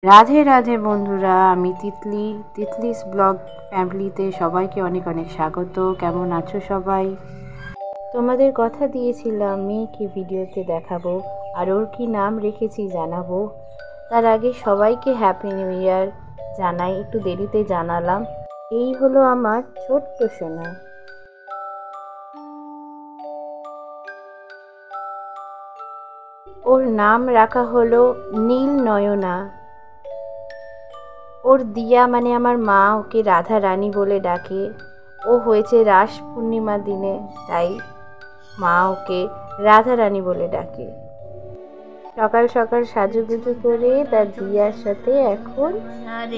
রাধে রাধে বন্ধুরা, আমি তিতলিস ব্লগ ফ্যামিলিতে সবাইকে অনেক অনেক স্বাগত। কেমন আছো সবাই? তোমাদের কথা দিয়েছিলাম মেয়েকে ভিডিওতে দেখাবো আর ওর কি নাম রেখেছি জানাবো। তার আগে সবাইকে হ্যাপি নিউ ইয়ার জানাই, একটু দেরিতে জানালাম। এই হলো আমার ছোট্ট সোনা। ওর নাম রাখা হলো নীল নয়না। ওর দিয়া মানে আমার মা ওকে রাধা রানী বলে ডাকে। ও হয়েছে রাস পূর্ণিমার দিনে, তাই মা ওকে রাধা রানী বলে ডাকে। সকাল সকাল সাজুগুজু করে তার দিয়ার সাথে এখন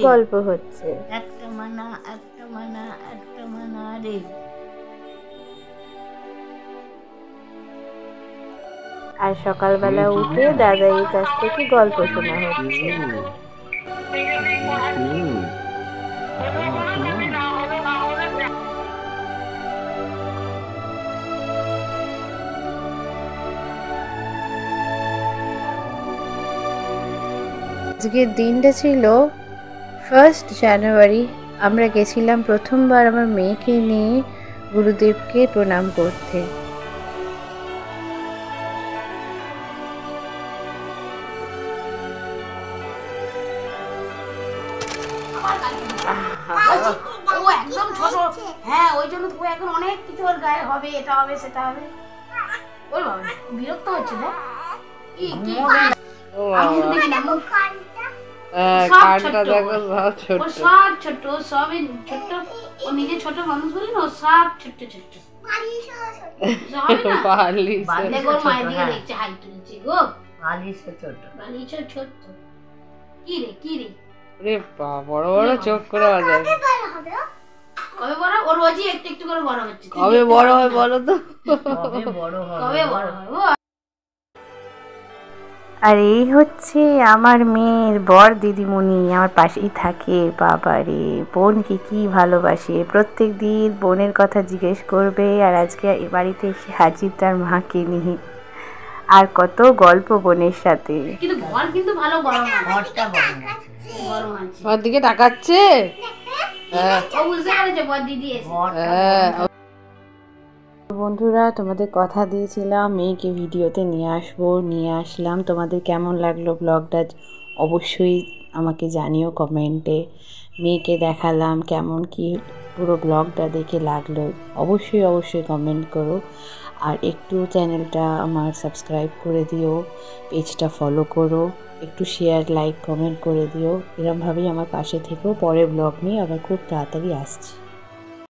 গল্প হচ্ছে। আর সকালবেলা উঠে দাদাইয়ের কাছ থেকে গল্প শোনা হচ্ছে। আজকের দিনটা ছিল 1 জানুয়ারি। আমরা গেছিলাম প্রথমবার আমার মেয়েকে নিয়ে গুরুদেবকে প্রণাম করতে। ও একদম ছোট, হ্যাঁ ওই জন্য তো এখন অনেক কিছু ওর গায়ে হবে, এটা হবে সেটা হবে। ওর বাবা বিরক্ত হচ্ছে না কি কি আমি দেখি না মুখ কানটা দেখো সব ছোট, ও সব ছোট, সবই ছোট। ও নিজে ছোট মানুষ বলে না, ও সব ছোট ছোট বালিশ বাদলে গোর মায়ের দিকে দেখছে, হাই তুলছে গো, বালিশ ছোট, বালিশ ছোট। কি রে কি রে রে বড় বড় চোখ করে বাজায়। কবে বড়? ওর রোজই একটু একটু করে বড় হচ্ছে। কবে বড় হয় বলো তো? কবে বড় হয়? আর এই হচ্ছে আমার মেয়ের বর দিদিমণি, আমার পাশেই থাকে। বাবারে, বোনকে কি ভালোবাসে, প্রত্যেক দিন বোনের কথা জিজ্ঞেস করবে। আর আজকে এ বাড়িতে এসে হাজির তার মাকে নিয়ে। আর কত গল্প বোনের সাথে। কিন্তু ঘর কিন্তু ভালো গরম, ঘরটা গরম আছে। ওর দিকে তাকাচ্ছে। ও বুঝতে পেরেছে বর দিদি এসে। বন্ধুরা, তোমাদের কথা দিয়েছিলাম মেয়েকে ভিডিওতে নিয়ে আসলাম। তোমাদের কেমন লাগলো ব্লগটা অবশ্যই আমাকে জানিও কমেন্টে। মেয়েকে দেখালাম, কেমন কি পুরো ব্লগটা দেখে লাগলো অবশ্যই কমেন্ট করো। আর একটু চ্যানেলটা আমার সাবস্ক্রাইব করে দিও, পেজটা ফলো করো, একটু শেয়ার লাইক কমেন্ট করে দিও। এরমভাবেই আমার পাশে থেকেও। পরের ব্লগ নিয়ে আবার খুব তাড়াতাড়ি আসছি।